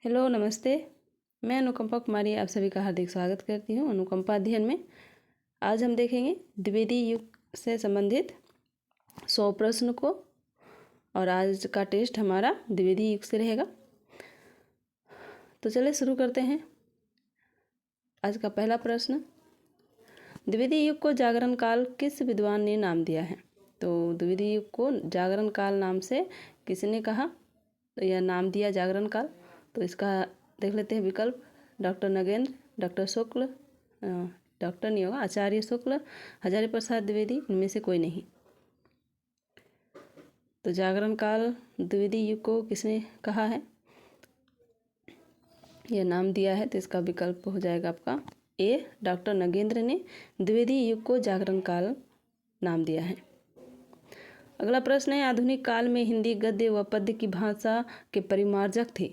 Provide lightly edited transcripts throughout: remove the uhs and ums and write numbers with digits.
Hello, नमस्ते। मैं अनुकंपा कुमारी आप सभी का हार्दिक स्वागत करती हूँ अनुकंपा अध्ययन में। आज हम देखेंगे द्विवेदी युग से संबंधित 100 प्रश्न को, और आज का टेस्ट हमारा द्विवेदी युग से रहेगा। तो चलिए शुरू करते हैं। आज का पहला प्रश्न, द्विवेदी युग को जागरण काल किस विद्वान ने नाम दिया है? तो द्विवेदी युग को जागरण काल नाम से किसने कहा या नाम दिया जागरण काल? तो इसका देख लेते हैं विकल्प। डॉक्टर नगेंद्र, डॉक्टर शुक्ल, डॉक्टर नहीं होगा, आचार्य शुक्ल, हजारी प्रसाद द्विवेदी, इनमें से कोई नहीं। तो जागरण काल द्विवेदी युग को किसने कहा है यह नाम दिया है? तो इसका विकल्प हो जाएगा आपका ए, डॉक्टर नगेंद्र ने द्विवेदी युग को जागरण काल नाम दिया है। अगला प्रश्न है, आधुनिक काल में हिंदी गद्य व पद्य की भाषा के परिमार्जक थे?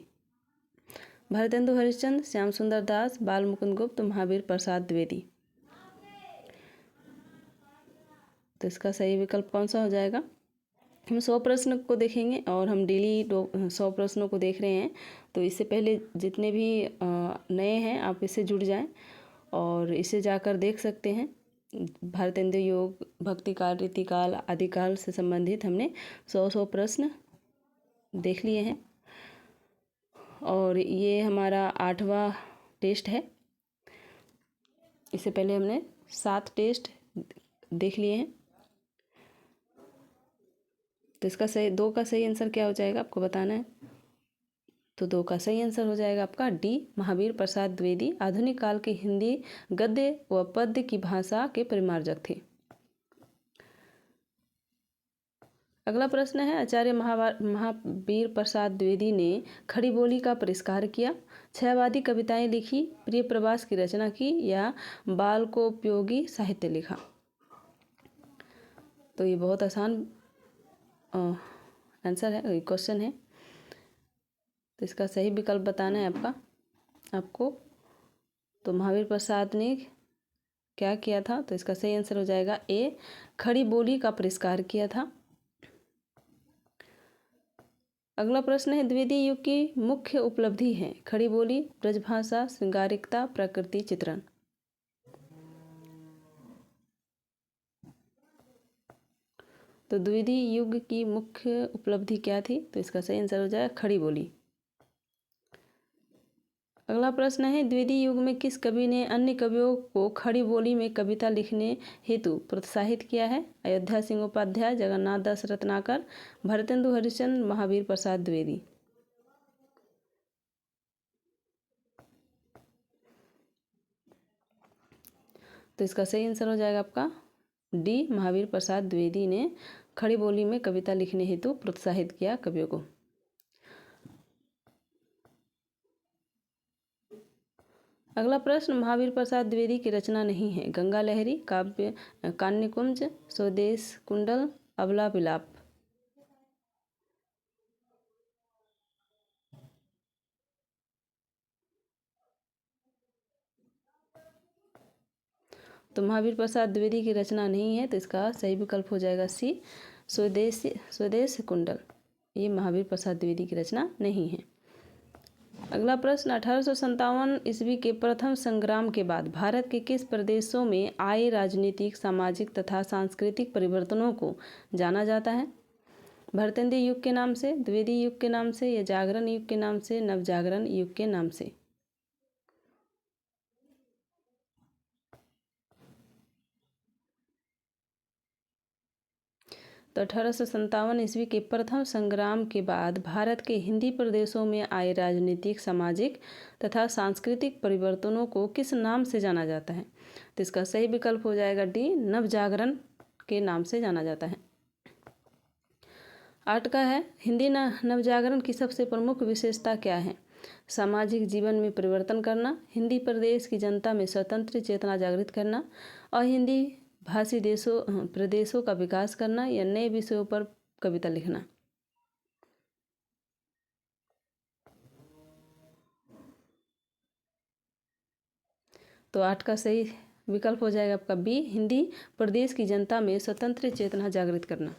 भारतेंदु हरिश्चंद्र, श्याम सुंदर दास, बाल मुकुंद गुप्त, महावीर प्रसाद द्विवेदी। तो इसका सही विकल्प कौन सा हो जाएगा? हम 100 प्रश्न को देखेंगे और हम डेली 100 प्रश्नों को देख रहे हैं। तो इससे पहले जितने भी नए हैं आप इससे जुड़ जाएं और इसे जाकर देख सकते हैं। भारतेंदु योग, भक्तिकाल, रीतिकाल, आदिकाल से संबंधित हमने 100 प्रश्न देख लिए हैं और ये हमारा 8वां टेस्ट है। इससे पहले हमने 7 टेस्ट देख लिए हैं। तो इसका सही 2 का सही आंसर क्या हो जाएगा आपको बताना है। तो 2 का सही आंसर हो जाएगा आपका डी, महावीर प्रसाद द्विवेदी आधुनिक काल के हिंदी गद्य व पद्य की भाषा के परिमार्जक थे। अगला प्रश्न है, आचार्य महावीर प्रसाद द्विवेदी ने खड़ी बोली का परिष्कार किया, छहवादी कविताएं लिखी, प्रिय प्रवास की रचना की या बाल को उपयोगी साहित्य लिखा? तो ये बहुत आसान आंसर है, क्वेश्चन है। तो इसका सही विकल्प बताना है आपको। तो महावीर प्रसाद ने क्या किया था? तो इसका सही आंसर हो जाएगा ए, खड़ी बोली का परिष्कार किया था। अगला प्रश्न है, द्विवेदी युग की मुख्य उपलब्धि है? खड़ी बोली, ब्रजभाषा, श्रृंगारिकता, प्रकृति चित्रण। तो द्विवेदी युग की मुख्य उपलब्धि क्या थी? तो इसका सही आंसर हो जाएगा खड़ी बोली। अगला प्रश्न है, द्विवेदी युग में किस कवि ने अन्य कवियों को खड़ी बोली में कविता लिखने हेतु प्रोत्साहित किया है? अयोध्या सिंह उपाध्याय, जगन्नाथ दास रत्नाकर, भारतेंदु हरिश्चंद्र, महावीर प्रसाद द्विवेदी। तो इसका सही आंसर हो जाएगा आपका डी, महावीर प्रसाद द्विवेदी ने खड़ी बोली में कविता लिखने हेतु प्रोत्साहित किया कवियों को। अगला प्रश्न, महावीर प्रसाद द्विवेदी की रचना नहीं है? गंगा लहरी, काव्य कान्यकुंज, स्वदेश कुंडल, अबला विलाप। तो महावीर प्रसाद द्विवेदी की रचना नहीं है, तो इसका सही विकल्प हो जाएगा सी, स्वदेश कुंडल। ये महावीर प्रसाद द्विवेदी की रचना नहीं है। अगला प्रश्न, 1857 ईस्वी के प्रथम संग्राम के बाद भारत के किस प्रदेशों में आए राजनीतिक, सामाजिक तथा सांस्कृतिक परिवर्तनों को जाना जाता है? भारतेंदु युग के नाम से, द्विवेदी युग के नाम से या जागरण युग के नाम से, नवजागरण युग के नाम से? तो 1857 ईस्वी के प्रथम संग्राम के बाद भारत के हिंदी प्रदेशों में आए राजनीतिक, सामाजिक तथा सांस्कृतिक परिवर्तनों को किस नाम से जाना जाता है? तो इसका सही विकल्प हो जाएगा डी, नवजागरण के नाम से जाना जाता है। 8 का है, हिंदी नवजागरण की सबसे प्रमुख विशेषता क्या है? सामाजिक जीवन में परिवर्तन करना, हिंदी प्रदेश की जनता में स्वतंत्र चेतना जागृत करना, और हिंदी भाषी प्रदेशों का विकास करना या नए विषयों पर कविता लिखना। तो 8 का सही विकल्प हो जाएगा आपका बी, हिंदी प्रदेश की जनता में स्वतंत्र चेतना जागृत करना।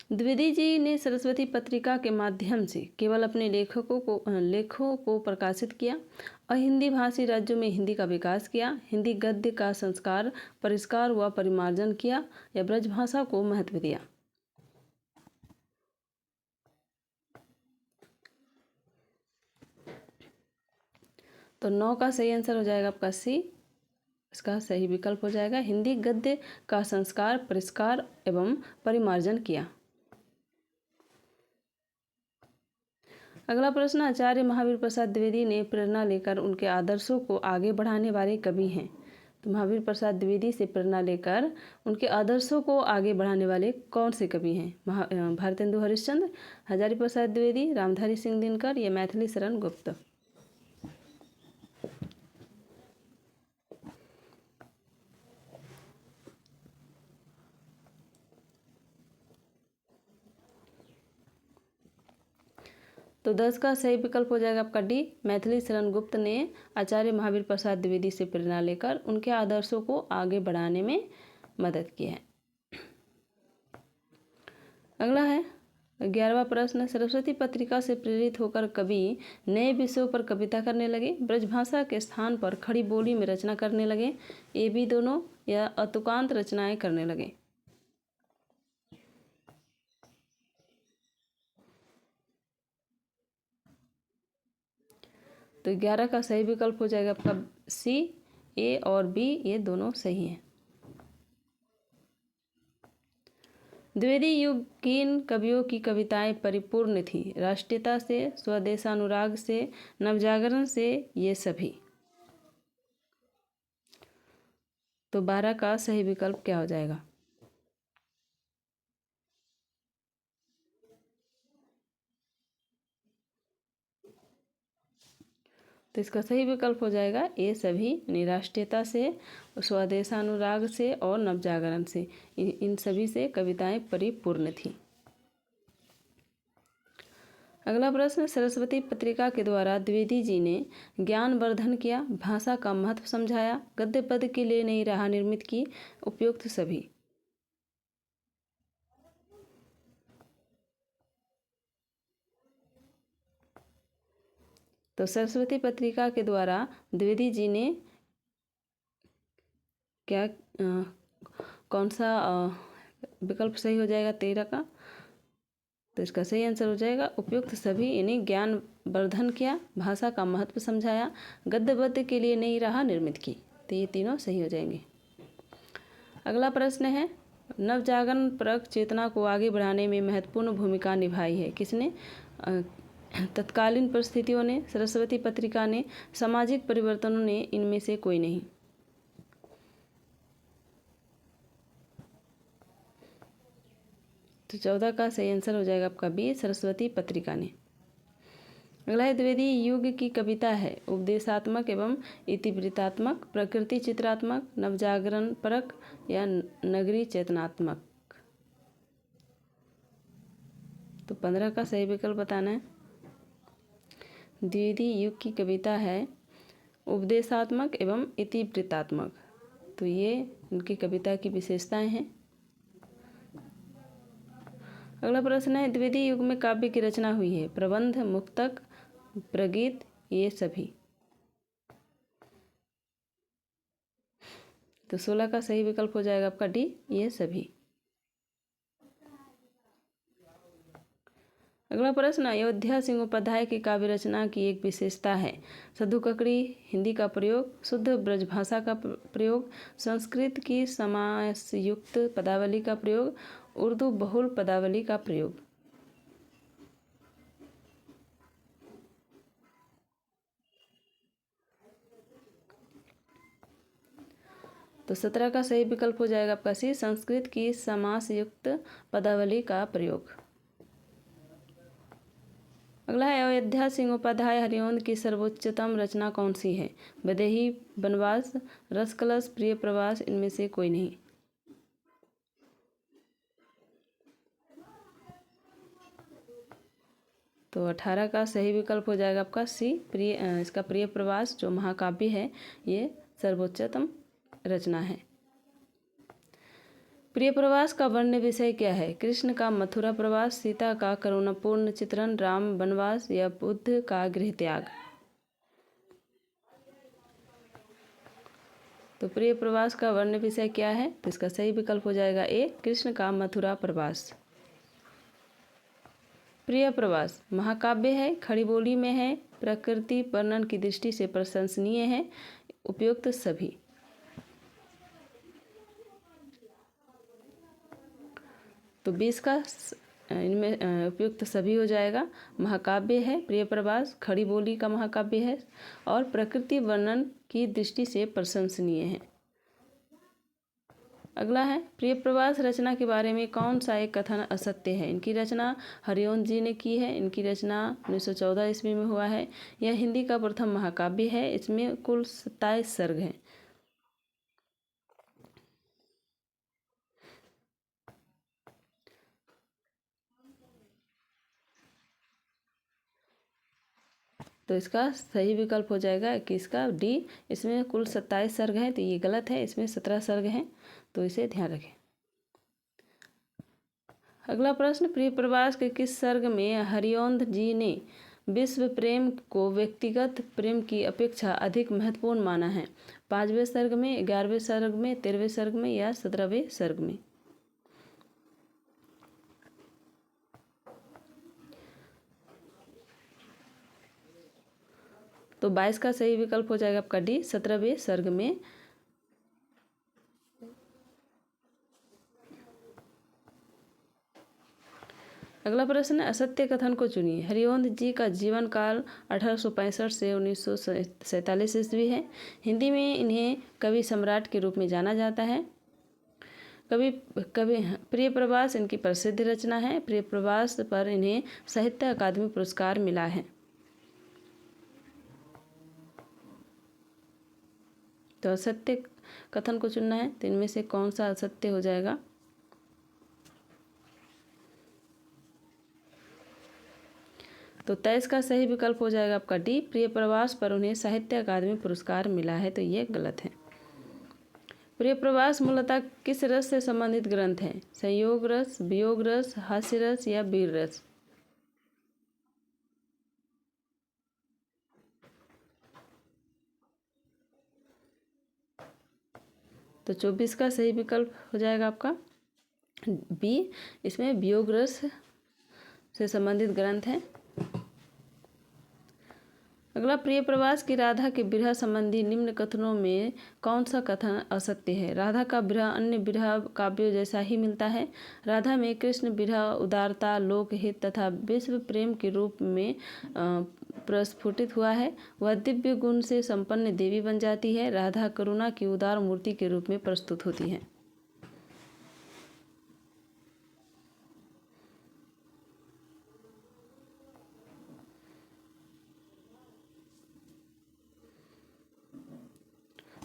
द्विवेदी जी ने सरस्वती पत्रिका के माध्यम से केवल अपने लेखों को प्रकाशित किया और हिंदी भाषी राज्यों में हिंदी का विकास किया, हिंदी गद्य का संस्कार, परिष्कार व परिमार्जन किया या ब्रजभाषा को महत्व दिया। तो 9 का सही आंसर हो जाएगा आपका सी, इसका सही विकल्प हो जाएगा हिंदी गद्य का संस्कार, परिष्कार एवं परिमार्जन किया। अगला प्रश्न, आचार्य महावीर प्रसाद द्विवेदी ने प्रेरणा लेकर उनके आदर्शों को आगे बढ़ाने वाले कवि हैं। तो महावीर प्रसाद द्विवेदी से प्रेरणा लेकर उनके आदर्शों को आगे बढ़ाने वाले कौन से कवि हैं? भारतेंदु हरिश्चंद्र, हजारी प्रसाद द्विवेदी, रामधारी सिंह दिनकर या मैथिली शरण गुप्त। तो 10 का सही विकल्प हो जाएगा आपका डी, मैथिली शरण गुप्त ने आचार्य महावीर प्रसाद द्विवेदी से प्रेरणा लेकर उनके आदर्शों को आगे बढ़ाने में मदद की है। अगला है 11वां प्रश्न, सरस्वती पत्रिका से प्रेरित होकर कवि नए विषयों पर कविता करने लगे, ब्रजभाषा के स्थान पर खड़ी बोली में रचना करने लगे, ये भी दोनों या अतुकांत रचनाएं करने लगे। तो 11 का सही विकल्प हो जाएगा आपका सी, ए और बी ये दोनों सही हैं। द्विवेदी युग किन कवियों की कविताएं परिपूर्ण थी? राष्ट्रीयता से, स्वदेशानुराग से, नवजागरण से, ये सभी। तो 12 का सही विकल्प क्या हो जाएगा? तो इसका सही विकल्प हो जाएगा ये सभी, निराष्ट्रीयता से, स्वदेशानुराग से और नवजागरण से, इन सभी से कविताएं परिपूर्ण थी। अगला प्रश्न, सरस्वती पत्रिका के द्वारा द्विवेदी जी ने ज्ञानवर्धन किया, भाषा का महत्व समझाया, गद्य पद के लिए नई राह निर्मित की, उपयुक्त सभी। तो सरस्वती पत्रिका के द्वारा द्विवेदी जी ने क्या कौन सा विकल्प सही हो जाएगा 13 का? तो इसका सही आंसर हो जाएगा उपयुक्त सभी, यानी ज्ञान वर्धन किया, भाषा का महत्व समझाया, गद्य पद्य के लिए नई राह निर्मित की। तो ये तीनों सही हो जाएंगे। अगला प्रश्न है, नवजागरण परक चेतना को आगे बढ़ाने में महत्वपूर्ण भूमिका निभाई है किसने? तत्कालीन परिस्थितियों ने, सरस्वती पत्रिका ने, सामाजिक परिवर्तनों ने, इनमें से कोई नहीं। तो 14 का सही आंसर हो जाएगा आपका बी, सरस्वती पत्रिका ने। अगला है, द्विवेदी युग की कविता है उपदेशात्मक एवं इतिवृत्तात्मक, प्रकृति चित्रात्मक, नवजागरण परक या नगरी चेतनात्मक। तो 15 का सही विकल्प बताना है। द्विवेदी युग की कविता है उपदेशात्मक एवं इतिवृत्तात्मक, तो ये उनकी कविता की विशेषताएं हैं। अगला प्रश्न है, द्विवेदी युग में काव्य की रचना हुई है, प्रबंध, मुक्तक, प्रगीत, ये सभी। तो 16 का सही विकल्प हो जाएगा आपका डी, ये सभी। अगला प्रश्न, अयोध्या सिंह उपाध्याय की काव्य रचना की एक विशेषता है, सधुककड़ी, हिंदी का प्रयोग, शुद्ध ब्रजभाषा का प्रयोग, संस्कृत की समासयुक्त पदावली का प्रयोग, उर्दू बहुल पदावली का प्रयोग। तो 17 का सही विकल्प हो जाएगा आपका सी, संस्कृत की समासयुक्त पदावली का प्रयोग। अगला है, अयोध्या सिंह उपाध्याय हरिओंद की सर्वोच्चतम रचना कौन सी है? वैदेही, वनवास, रसकलश, प्रिय प्रवास, इनमें से कोई नहीं। तो 18 का सही विकल्प हो जाएगा आपका सी, इसका प्रिय प्रवास जो महाकाव्य है ये सर्वोच्चतम रचना है। प्रिय प्रवास का वर्ण्य विषय क्या है? कृष्ण का मथुरा प्रवास, सीता का करुणापूर्ण चित्रण, राम वनवास या बुद्ध का गृह त्याग। तो प्रिय प्रवास का वर्ण्य विषय क्या है? तो इसका सही विकल्प हो जाएगा ए, कृष्ण का मथुरा प्रवास। प्रिय प्रवास महाकाव्य है, खड़ी बोली में है, प्रकृति वर्णन की दृष्टि से प्रशंसनीय है, उपयुक्त सभी। तो 20 का इनमें उपयुक्त सभी हो जाएगा। महाकाव्य है प्रिय प्रवास, खड़ी बोली का महाकाव्य है और प्रकृति वर्णन की दृष्टि से प्रशंसनीय है। अगला है प्रिय प्रवास रचना के बारे में कौन सा एक कथन असत्य है? इनकी रचना हरिवंश जी ने की है, इनकी रचना 1914 ईस्वी में हुआ है, यह हिंदी का प्रथम महाकाव्य है, इसमें कुल 27 सर्ग हैं। तो इसका सही विकल्प हो जाएगा कि इसका डी, इसमें कुल 27 सर्ग हैं, तो ये गलत है, इसमें 17 सर्ग हैं, तो इसे ध्यान रखें। अगला प्रश्न, प्रिय प्रवास के किस सर्ग में हरिवंश जी ने विश्व प्रेम को व्यक्तिगत प्रेम की अपेक्षा अधिक महत्वपूर्ण माना है? 5वें सर्ग में, 11वें सर्ग में, 13वें सर्ग में या 17वें सर्ग में? तो 22 का सही विकल्प हो जाएगा आपका डी, 17वें सर्ग में। अगला प्रश्न, असत्य कथन को चुनिए। हरिवंश जी का जीवन काल 1865 से 1947 ईस्वी है। हिंदी में इन्हें कवि सम्राट के रूप में जाना जाता है। कवि प्रिय प्रवास इनकी प्रसिद्ध रचना है। प्रिय प्रवास पर इन्हें साहित्य अकादमी पुरस्कार मिला है। तो असत्य कथन को चुनना है, तो इनमें से कौन सा असत्य हो जाएगा? तो 23 का सही विकल्प हो जाएगा आपका डी, प्रिय प्रवास पर उन्हें साहित्य अकादमी पुरस्कार मिला है, तो ये गलत है। प्रिय प्रवास मूलतः किस रस से संबंधित ग्रंथ है? संयोग रस, वियोग रस, हास्य रस या वीर रस? तो 24 का सही विकल्प हो जाएगा आपका बी, इसमें वियोग रस से संबंधित ग्रंथ है। अगला, प्रिय प्रवास की राधा के विरह संबंधी निम्न कथनों में कौन सा कथन असत्य है? राधा का विरह अन्य विरह काव्यों जैसा ही मिलता है। राधा में कृष्ण विरह उदारता, लोकहित तथा विश्व प्रेम के रूप में प्रस्फुटित हुआ है। वह दिव्य गुण से संपन्न देवी बन जाती है। राधा करुणा की उदार मूर्ति के रूप में प्रस्तुत होती है।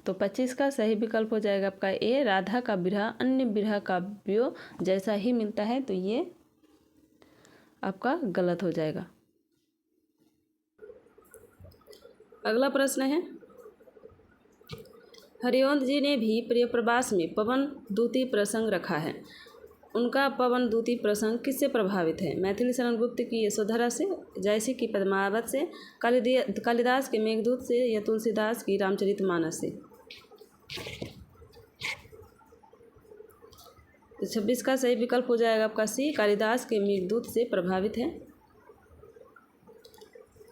तो 25 का सही विकल्प हो जाएगा आपका ए, राधा का विरह अन्य विरह काव्यों जैसा ही मिलता है, तो ये आपका गलत हो जाएगा। अगला प्रश्न है, हरिवंश जी ने भी प्रिय प्रवास में पवन दूती प्रसंग रखा है। उनका पवन दूती प्रसंग किससे प्रभावित है? मैथिली शरण गुप्त की यशोधरा से, जयसी की पद्मावत से, कालिदास के मेघदूत से या तुलसीदास की रामचरितमानस से? 26 का सही विकल्प हो जाएगा आपका सी, कालिदास के मेघदूत से प्रभावित है।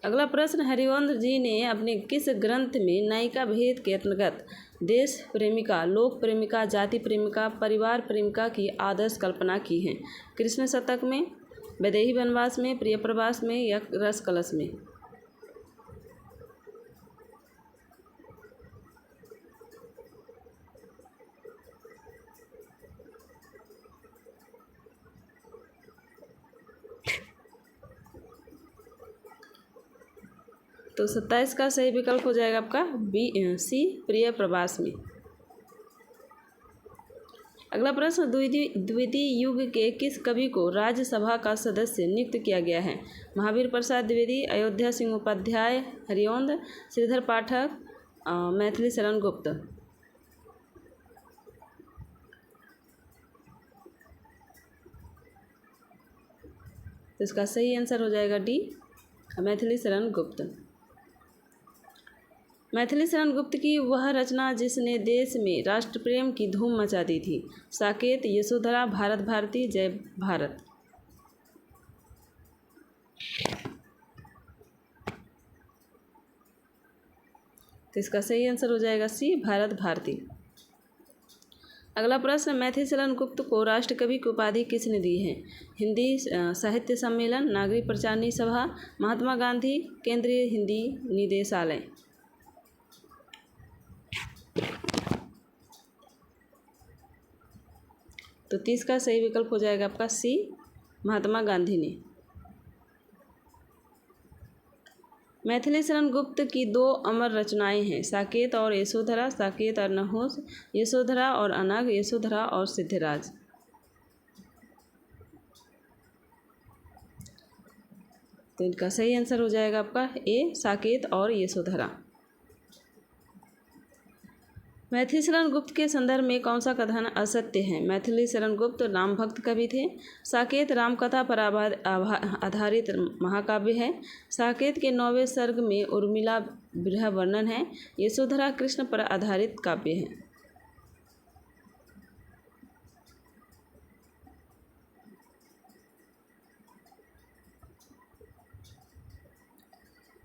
अगला प्रश्न, हरिवंश जी ने अपने किस ग्रंथ में नायिका भेद के अंतर्गत देश प्रेमिका, लोक प्रेमिका, जाति प्रेमिका, परिवार प्रेमिका की आदर्श कल्पना की है? कृष्ण शतक में, वैदेही वनवास में, प्रिय प्रवास में या रस कलश में? तो 27 का सही विकल्प हो जाएगा आपका बी, सी, प्रिय प्रवास में। अगला प्रश्न, द्विवेदी युग के किस कवि को राज्यसभा का सदस्य नियुक्त किया गया है? महावीर प्रसाद द्विवेदी, अयोध्या सिंह उपाध्याय, हरिवंश, श्रीधर पाठक, मैथिली शरण गुप्त? तो इसका सही आंसर हो जाएगा डी, मैथिली शरण गुप्त। मैथिली शरण गुप्त की वह रचना जिसने देश में राष्ट्र प्रेम की धूम मचा दी थी। साकेत, यशोधरा, भारत भारती, जय भारत। तो इसका सही आंसर हो जाएगा सी, भारत भारती। अगला प्रश्न, मैथिली शरण गुप्त को राष्ट्रकवि की उपाधि किसने दी है? हिंदी साहित्य सम्मेलन, नागरिक प्रचारणी सभा, महात्मा गांधी, केंद्रीय हिंदी निदेशालय। तो 30 का सही विकल्प हो जाएगा आपका सी, महात्मा गांधी ने। मैथिली शरण गुप्त की 2 अमर रचनाएं हैं, साकेत और यशोधरा। साकेत और नहुष, यशोधरा और अनग, यशोधरा और सिद्धराज। तो इनका सही आंसर हो जाएगा आपका ए, साकेत और यशोधरा। मैथिली शरण गुप्त के संदर्भ में कौन सा कथन असत्य है? मैथिली शरण गुप्त राम भक्त कवि थे। साकेत रामकथा पर आधारित महाकाव्य है। साकेत के 9वें सर्ग में उर्मिला विरह वर्णन है। यशोधरा कृष्ण पर आधारित काव्य है।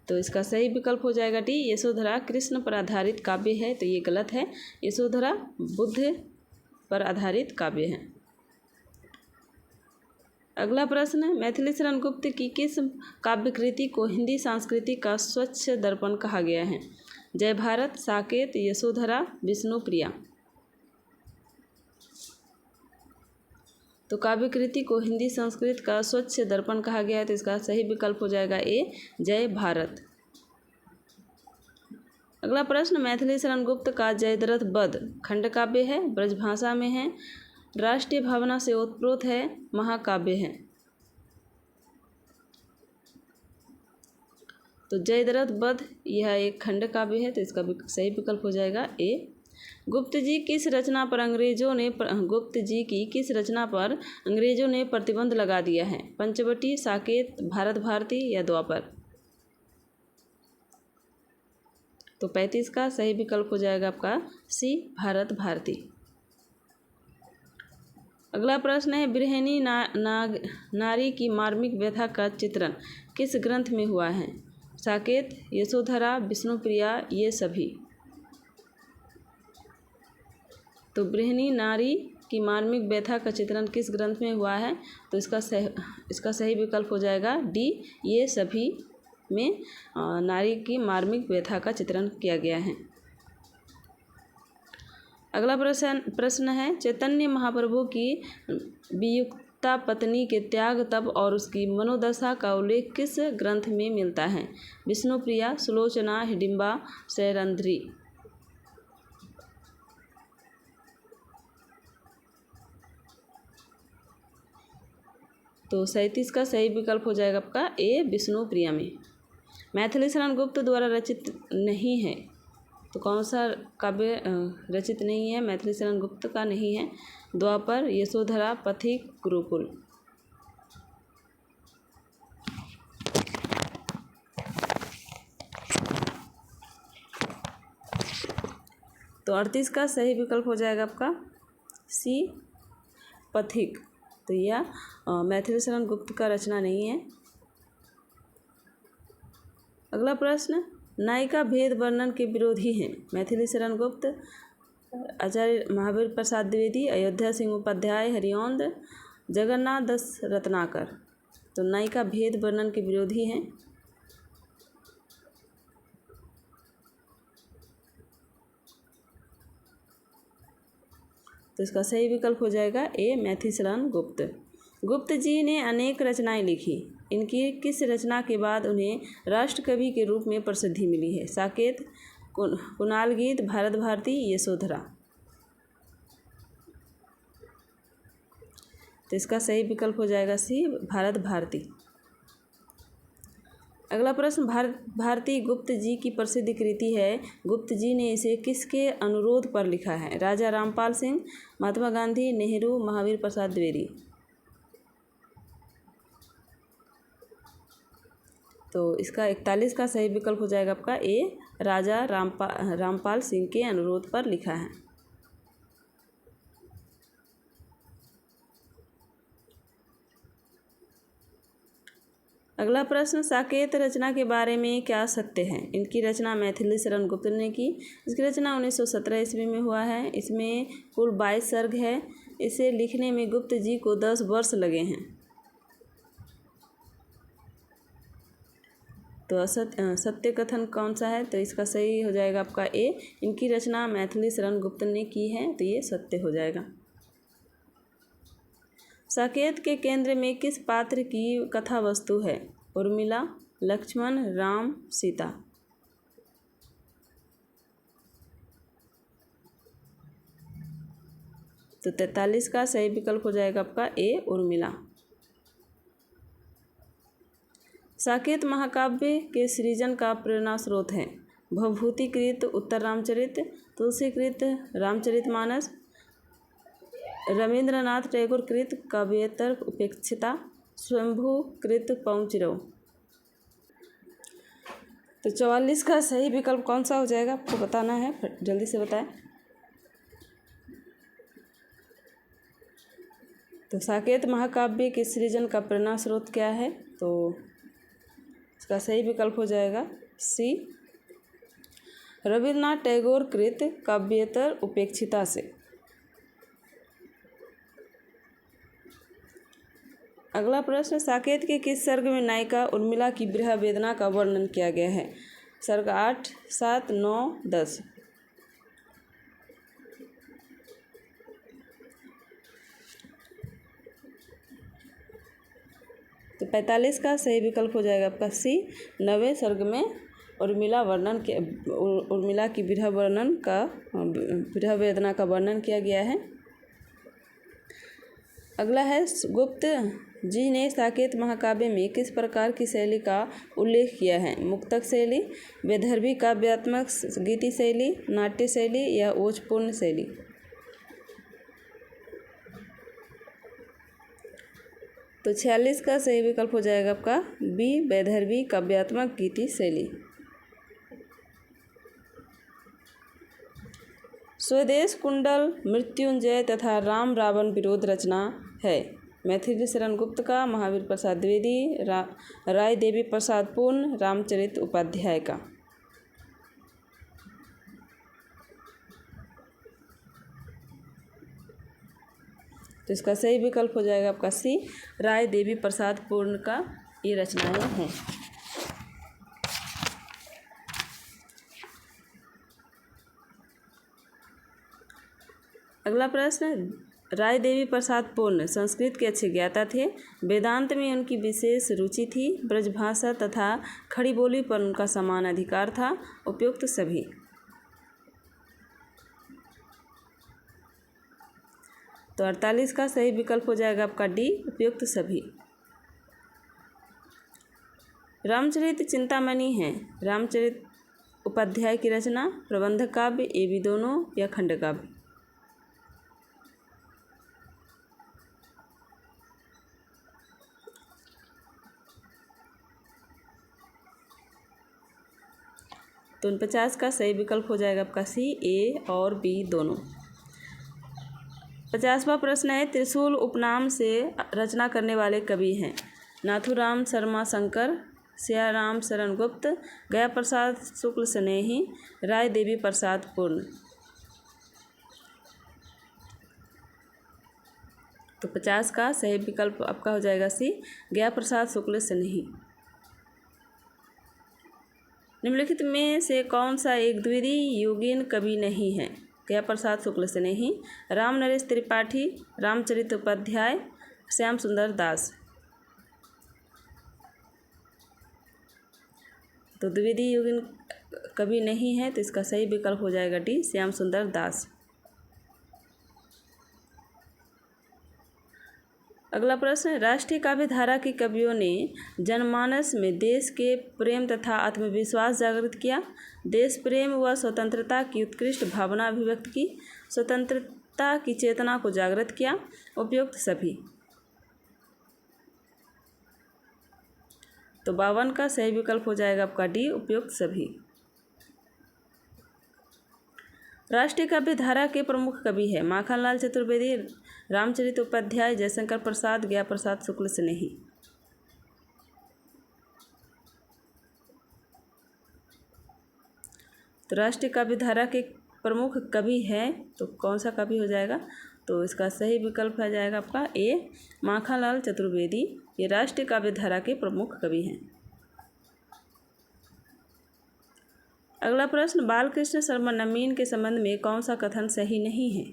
तो इसका सही विकल्प हो जाएगा डी, यशोधरा कृष्ण पर आधारित काव्य है। तो ये गलत है, यशोधरा बुद्ध पर आधारित काव्य है। अगला प्रश्न, मैथिली शरण गुप्त की किस काव्य कृति को हिंदी संस्कृति का स्वच्छ दर्पण कहा गया है? जय भारत, साकेत, यशोधरा, विष्णुप्रिया। तो काव्य कृति को हिंदी संस्कृत का स्वच्छ दर्पण कहा गया है। तो इसका सही विकल्प हो जाएगा ए, जय भारत। अगला प्रश्न, मैथिली शरण गुप्त का जयद्रथ वध खंड काव्य है, ब्रजभाषा में है, राष्ट्रीय भावना से ओतप्रोत है, महाकाव्य है। तो जयद्रथ वध यह एक खंड काव्य है। तो इसका सही विकल्प हो जाएगा ए। गुप्त जी की किस रचना पर अंग्रेजों ने प्रतिबंध लगा दिया है? पंचवटी, साकेत, भारत भारती या द्वापर। तो 35 का सही विकल्प हो जाएगा आपका सी, भारत भारती। अगला प्रश्न है, गृहिणी नारी की मार्मिक व्यथा का चित्रण किस ग्रंथ में हुआ है? साकेत, यशोधरा, विष्णुप्रिया, ये सभी। तो गृहिणी नारी की मार्मिक व्यथा का चित्रण किस ग्रंथ में हुआ है? तो इसका सही विकल्प हो जाएगा डी, ये सभी में नारी की मार्मिक व्यथा का चित्रण किया गया है। अगला प्रश्न है, चैतन्य महाप्रभु की वियुक्ता पत्नी के त्याग तप और उसकी मनोदशा का उल्लेख किस ग्रंथ में मिलता है? विष्णुप्रिया, सुलोचना, हिडिंबा, सैरंध्री। तो 37 का सही विकल्प हो जाएगा आपका ए, विष्णुप्रिया में। मैथिली शरण गुप्त द्वारा रचित नहीं है। तो कौन सा काव्य रचित नहीं है? मैथिली शरण गुप्त का नहीं है। द्वापर, यशोधरा, पथिक, गुरुकुल। तो 38 का सही विकल्प हो जाएगा आपका सी, पथिक। तो यह मैथिली शरण गुप्त का रचना नहीं है। अगला प्रश्न, नायिका भेद वर्णन के विरोधी हैं? मैथिली शरण गुप्त, आचार्य महावीर प्रसाद द्विवेदी, अयोध्या सिंह उपाध्याय, हरिऔंद, जगन्नाथ दास रत्नाकर। तो नायिका भेद वर्णन के विरोधी हैं। तो इसका सही विकल्प हो जाएगा ए, मैथिली शरण गुप्त। गुप्त जी ने अनेक रचनाएं लिखी। इनकी किस रचना के बाद उन्हें राष्ट्रकवि के रूप में प्रसिद्धि मिली है? साकेत, कुणाल गीत, भारत भारती, यशोधरा। तो इसका सही विकल्प हो जाएगा सी, भारत भारती। अगला प्रश्न, भारत भारती गुप्त जी की प्रसिद्ध कृति है। गुप्त जी ने इसे किसके अनुरोध पर लिखा है? राजा रामपाल सिंह, महात्मा गांधी, नेहरू, महावीर प्रसाद द्विवेदी। तो इसका 41 का सही विकल्प हो जाएगा आपका ए, राजा रामपाल सिंह के अनुरोध पर लिखा है। अगला प्रश्न, साकेत रचना के बारे में क्या सत्य है? इनकी रचना मैथिली शरण गुप्त ने की। इसकी रचना 1917 ईस्वी में हुआ है। इसमें कुल 22 सर्ग है। इसे लिखने में गुप्त जी को 10 वर्ष लगे हैं। तो सत्य कथन कौन सा है? तो इसका सही हो जाएगा आपका ए, इनकी रचना मैथिली शरण गुप्त ने की है, तो ये सत्य हो जाएगा। साकेत के केंद्र में किस पात्र की कथा वस्तु है? उर्मिला, लक्ष्मण, राम, सीता। तो 43 का सही विकल्प हो जाएगा आपका ए, उर्मिला। साकेत महाकाव्य के सृजन का प्रेरणा स्रोत है? भवभूतिकृत उत्तर रामचरित, तुलसीकृत रामचरितमानस, रवींद्रनाथ टैगोर कृत काव्येतर उपेक्षिता, स्वयंभू कृत पहुँचरो। तो 44 का सही विकल्प कौन सा हो जाएगा आपको बताना है, जल्दी से बताएं। तो साकेत महाकाव्य के सृजन का प्रेरणा स्रोत क्या है? तो इसका सही विकल्प हो जाएगा सी, रवींद्रनाथ टैगोर कृत काव्येतर उपेक्षिता से। अगला प्रश्न, साकेत के किस सर्ग में नायिका उर्मिला की विरह वेदना का वर्णन किया गया है? सर्ग 8, 7, 9, 10। तो 45 का सही विकल्प हो जाएगा आपका सी, 9वें सर्ग में उर्मिला की विरह वेदना का वर्णन किया गया है। अगला है, गुप्त जी ने साकेत महाकाव्य में किस प्रकार की शैली का उल्लेख किया है? मुक्तक शैली, वैदर्भी काव्यात्मक गीति शैली, नाट्य शैली या ओजपूर्ण शैली। तो 46 का सही विकल्प हो जाएगा आपका बी, वैदर्भी काव्यात्मक गीति शैली। स्वदेश कुंडल, मृत्युंजय तथा राम रावण विरोध रचना है? मैथिली शरण गुप्त का, महावीर प्रसाद द्विवेदी, राय देवी प्रसाद पूर्ण, रामचरित उपाध्याय का। तो इसका सही विकल्प हो जाएगा आपका सी, राय देवी प्रसाद पूर्ण का ये रचनाएं हैं। अगला प्रश्न, राय देवी प्रसाद पूर्ण संस्कृत के अच्छे ज्ञाता थे। वेदांत में उनकी विशेष रुचि थी। ब्रजभाषा तथा खड़ी बोली पर उनका समान अधिकार था। उपयुक्त सभी। तो 48 का सही विकल्प हो जाएगा आपका डी, उपयुक्त सभी। रामचरित चिंतामणि है रामचरित उपाध्याय की रचना, प्रबंध काव्य, ये भी दोनों या खंड काव्य। तो 49 का सही विकल्प हो जाएगा आपका सी, ए और बी दोनों। 50वां प्रश्न है, त्रिशूल उपनाम से रचना करने वाले कवि हैं? नाथुराम शर्मा शंकर, सियाराम शरण गुप्त, गया प्रसाद शुक्ल स्नेही, राय देवी प्रसाद पूर्ण। तो 50 का सही विकल्प आपका हो जाएगा सी, गया प्रसाद शुक्ल स्नेही। निम्नलिखित में से कौन सा एक द्वितीय युगीन कवि नहीं है? गया प्रसाद शुक्ल स्नेही, राम नरेश त्रिपाठी, रामचरित उपाध्याय, श्याम सुंदर दास। तो द्वितीय युगीन कवि नहीं है, तो इसका सही विकल्प हो जाएगा डी, श्याम सुंदर दास। अगला प्रश्न, राष्ट्रीय काव्य धारा के कवियों ने जनमानस में देश के प्रेम तथा आत्मविश्वास जागृत किया। देश प्रेम व स्वतंत्रता की उत्कृष्ट भावना अभिव्यक्त की। स्वतंत्रता की चेतना को जागृत किया। उपयुक्त सभी। तो 52 का सही विकल्प हो जाएगा आपका डी, उपयुक्त सभी। राष्ट्रीय काव्य धारा के प्रमुख कवि है? माखनलाल चतुर्वेदी, रामचरित उपाध्याय, जयशंकर प्रसाद, गया प्रसाद शुक्ल स्नेही। तो राष्ट्रीय काव्य धारा के प्रमुख कवि हैं तो कौन सा कवि हो जाएगा? तो इसका सही विकल्प हो जाएगा आपका ए, माखनलाल चतुर्वेदी। ये राष्ट्रीय काव्य धारा के प्रमुख कवि हैं। अगला प्रश्न, बालकृष्ण शर्मा नवीन के संबंध में कौन सा कथन सही नहीं है?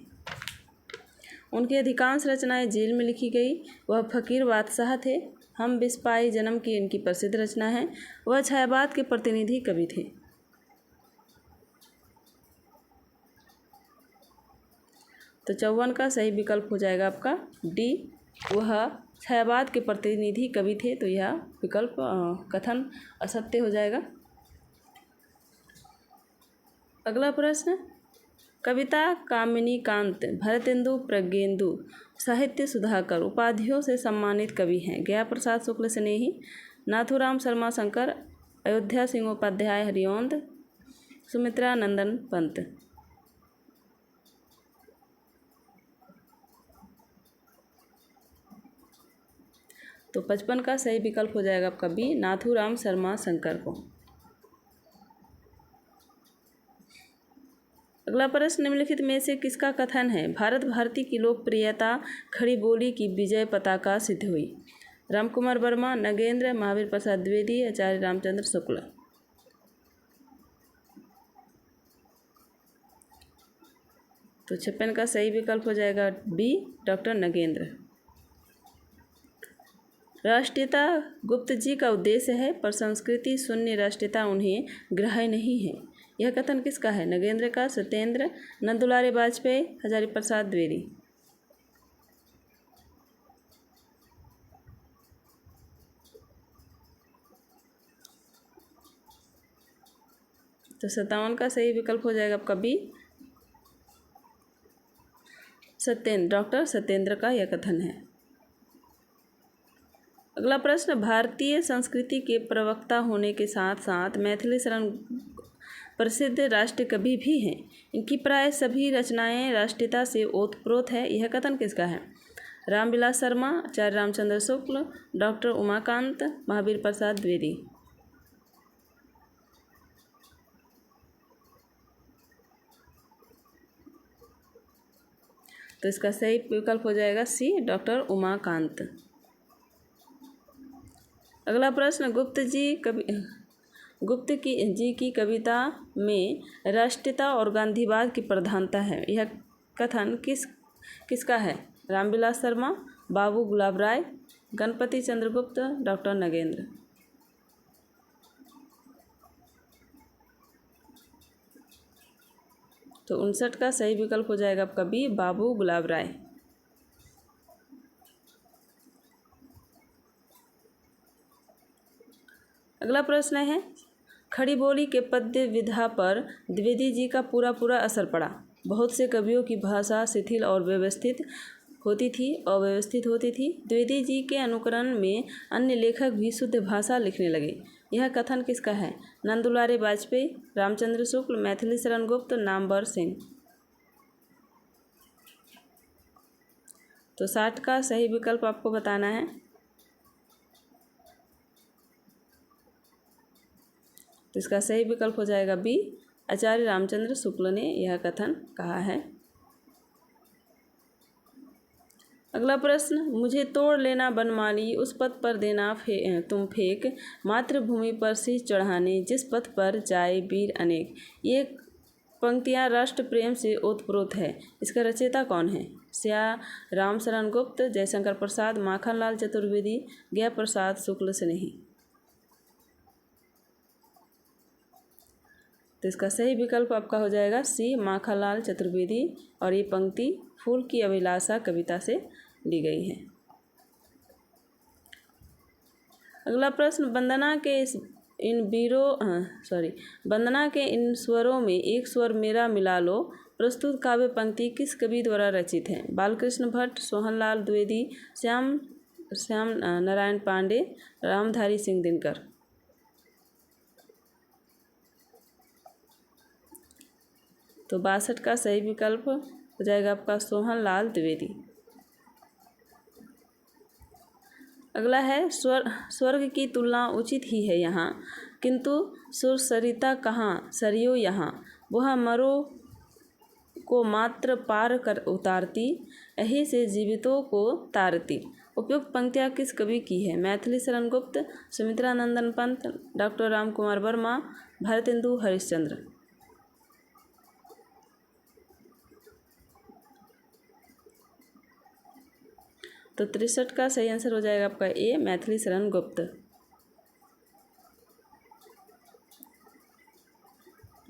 उनकी अधिकांश रचनाएं जेल में लिखी गई। वह फकीर बादशाह थे। हम बिस्पाई जन्म की इनकी प्रसिद्ध रचना है। वह छायावाद के प्रतिनिधि कवि थे। तो 54 का सही विकल्प हो जाएगा आपका डी, वह छायावाद के प्रतिनिधि कवि थे। तो यह विकल्प कथन असत्य हो जाएगा। अगला प्रश्न, कविता कामिनी कांत, भरतेंदु, प्रज्ञेंदु, साहित्य सुधाकर उपाधियों से सम्मानित कवि हैं? गया प्रसाद शुक्ल स्नेही, नाथूराम शर्मा शंकर, अयोध्या सिंहोपाध्याय हरिऔंध, सुमित्रा नंदन पंत। तो 55 का सही विकल्प हो जाएगा आपका बी, नाथूराम शर्मा शंकर को। अगला प्रश्न, निम्नलिखित में से किसका कथन है? भारत भारती की लोकप्रियता खड़ी बोली की विजय पताका सिद्ध हुई? रामकुमार वर्मा, नगेंद्र, महावीर प्रसाद द्विवेदी, आचार्य रामचंद्र शुक्ल। तो 56 का सही विकल्प हो जाएगा बी, डॉक्टर नगेंद्र। राष्ट्रीयता गुप्त जी का उद्देश्य है, पर संस्कृति शून्य राष्ट्रीयता उन्हें ग्राह्य नहीं है। यह कथन किसका है? नगेंद्र का, सत्येंद्र, नंदुलारे वाजपेयी, हजारी प्रसाद द्विवेदी। तो 57 का सही विकल्प हो जाएगा आपका बी, सत्येंद्र, डॉक्टर सत्येंद्र का यह कथन है। अगला प्रश्न, भारतीय संस्कृति के प्रवक्ता होने के साथ साथ मैथिली शरण प्रसिद्ध राष्ट्रीय कवि भी हैं। इनकी प्राय सभी रचनाएं राष्ट्रीयता से ओतप्रोत है। यह कथन किसका है? रामविलास शर्मा, आचार्य रामचंद्र शुक्ल, डॉक्टर उमाकांत, महावीर प्रसाद द्विवेदी। तो इसका सही विकल्प हो जाएगा सी, डॉक्टर उमाकांत। अगला प्रश्न, गुप्त जी की कविता में राष्ट्रीयता और गांधीवाद की प्रधानता है। यह कथन किसका है? रामविलास शर्मा, बाबू गुलाब राय, गणपति चंद्रगुप्त, डॉक्टर नगेंद्र। तो 59 का सही विकल्प हो जाएगा आपका बी, बाबू गुलाब राय। अगला प्रश्न है, खड़ी बोली के पद्य विधा पर द्विवेदी जी का पूरा असर पड़ा। बहुत से कवियों की भाषा शिथिल और अव्यवस्थित होती थी। द्विवेदी जी के अनुकरण में अन्य लेखक भी शुद्ध भाषा लिखने लगे। यह कथन किसका है? नंदुलारे वाजपेयी, रामचंद्र शुक्ल, मैथिली शरण गुप्त, नामवर सिंह। तो 60 का सही विकल्प आपको बताना है। तो इसका सही विकल्प हो जाएगा बी, आचार्य रामचंद्र शुक्ल ने यह कथन कहा है। अगला प्रश्न, मुझे तोड़ लेना बनमाली, उस पथ पर देना तुम फेंक, मातृभूमि पर शीश चढ़ाने, जिस पथ पर जाए वीर अनेक। ये पंक्तियाँ राष्ट्र प्रेम से ओतप्रोत है। इसका रचयिता कौन है? श्या राम शरण गुप्त, जयशंकर प्रसाद, माखनलाल चतुर्वेदी, गया प्रसाद शुक्ल स्नेही। तो इसका सही विकल्प आपका हो जाएगा सी, माखनलाल चतुर्वेदी। और ये पंक्ति फूल की अभिलाषा कविता से ली गई है। अगला प्रश्न, वंदना के इन स्वरों में एक स्वर मेरा मिला लो, प्रस्तुत काव्य पंक्ति किस कवि द्वारा रचित है? बालकृष्ण भट्ट, सोहनलाल द्विवेदी, श्याम श्याम नारायण पांडे, रामधारी सिंह दिनकर। तो 62 का सही विकल्प हो जाएगा आपका सोहन लाल द्विवेदी। अगला है स्वर्ग की तुलना उचित ही है यहाँ, किंतु सुर सरिता कहाँ सरयो यहाँ, वह मरो को मात्र पार कर उतारती, यही से जीवितों को तारती। उपयुक्त पंक्तियाँ किस कवि की है? मैथिली शरण गुप्त, सुमित्रा नंदन पंत, डॉक्टर राम कुमार वर्मा, भारतेंदु हरिश्चंद्र। तो 63 का सही आंसर हो जाएगा आपका ए, मैथिली शरण गुप्त।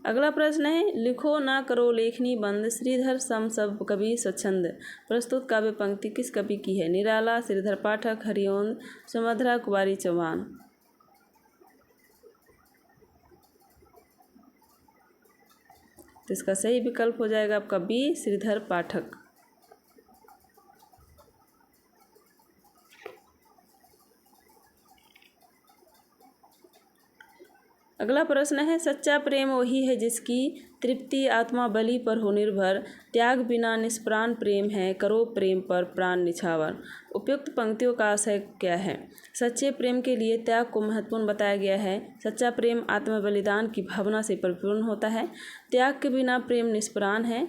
अगला प्रश्न है, लिखो ना करो लेखनी बंद, श्रीधर सम सब कवि स्वच्छंद। प्रस्तुत काव्य पंक्ति किस कवि की है? निराला, श्रीधर पाठक, हरिओंद, सुमध्रा, कुमारी चौहान। तो इसका सही विकल्प हो जाएगा आपका बी, श्रीधर पाठक। अगला प्रश्न है, सच्चा प्रेम वही है जिसकी तृप्ति आत्मा बलि पर हो निर्भर, त्याग बिना निष्प्राण प्रेम है, करो प्रेम पर प्राण निछावर। उपयुक्त पंक्तियों का आशय क्या है? सच्चे प्रेम के लिए त्याग को महत्वपूर्ण बताया गया है। सच्चा प्रेम आत्म बलिदान की भावना से परिपूर्ण होता है। त्याग के बिना प्रेम निष्प्राण है।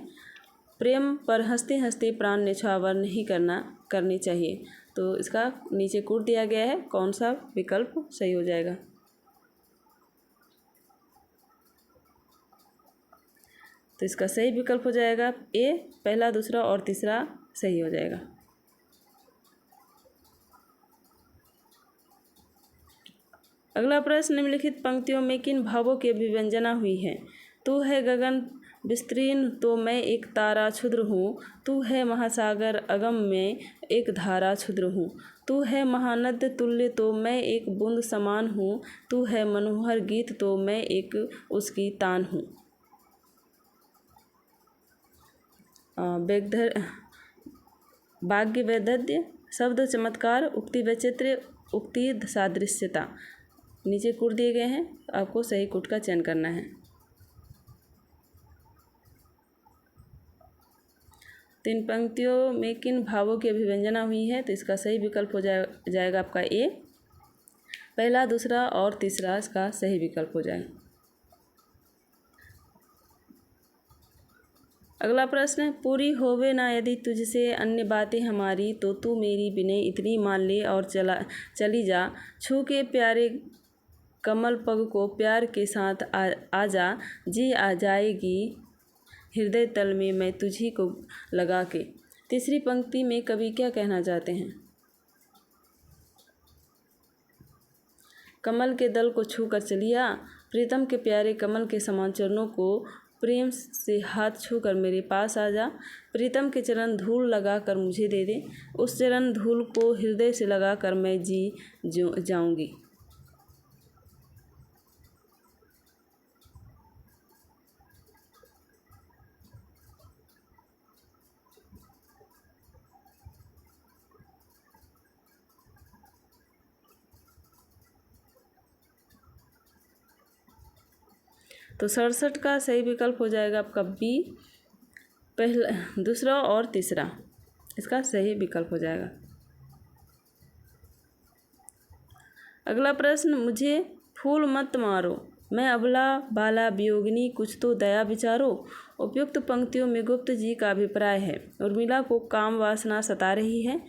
प्रेम पर हंसते हंसते प्राण निछावर नहीं करनी चाहिए। तो इसका नीचे कोड दिया गया है, कौन सा विकल्प सही हो जाएगा? तो इसका सही विकल्प हो जाएगा ए, पहला, दूसरा और तीसरा सही हो जाएगा। अगला प्रश्न, निम्नलिखित पंक्तियों में किन भावों की अभिव्यंजना हुई है? तू है गगन विस्तीर्ण तो मैं एक तारा क्षुद्र हूँ, तू है महासागर अगम में एक धारा क्षुद्र हूँ, तू है महानद तुल्य तो मैं एक बूंद समान हूँ, तू है मनोहर गीत तो मैं एक उसकी तान हूँ। भाग्य वैदद्य, शब्द चमत्कार, उक्ति वैचित्र्य, उक्ति सादृश्यता। नीचे कूट दिए गए हैं, आपको सही कूट का चयन करना है। तीन पंक्तियों में किन भावों की अभिव्यंजना हुई है? तो इसका सही विकल्प हो जाएगा आपका ए, पहला, दूसरा और तीसरा इसका सही विकल्प हो जाएगा। अगला प्रश्न है, पूरी होवे ना यदि तुझसे अन्य बातें हमारी, तो तू मेरी विनय इतनी मान ले और चली जा, छू के प्यारे कमल पग को प्यार के साथ आ जा, जी आ जाएगी हृदय तल में मैं तुझी को लगा के। तीसरी पंक्ति में कवि क्या कहना चाहते हैं? कमल के दल को छू कर चलिया, प्रीतम के प्यारे कमल के समान चरणों को प्रेम से हाथ छू कर मेरे पास आ जा, प्रीतम के चरण धूल लगा कर मुझे दे दे, उस चरण धूल को हृदय से लगा कर मैं जी जाऊंगी। तो 67 का सही विकल्प हो जाएगा आपका बी, पहला, दूसरा और तीसरा इसका सही विकल्प हो जाएगा। अगला प्रश्न, मुझे फूल मत मारो, मैं अबला बाला वियोगिनी, कुछ तो दया विचारो। उपयुक्त पंक्तियों में गुप्त जी का अभिप्राय है। उर्मिला को काम वासना सता रही है।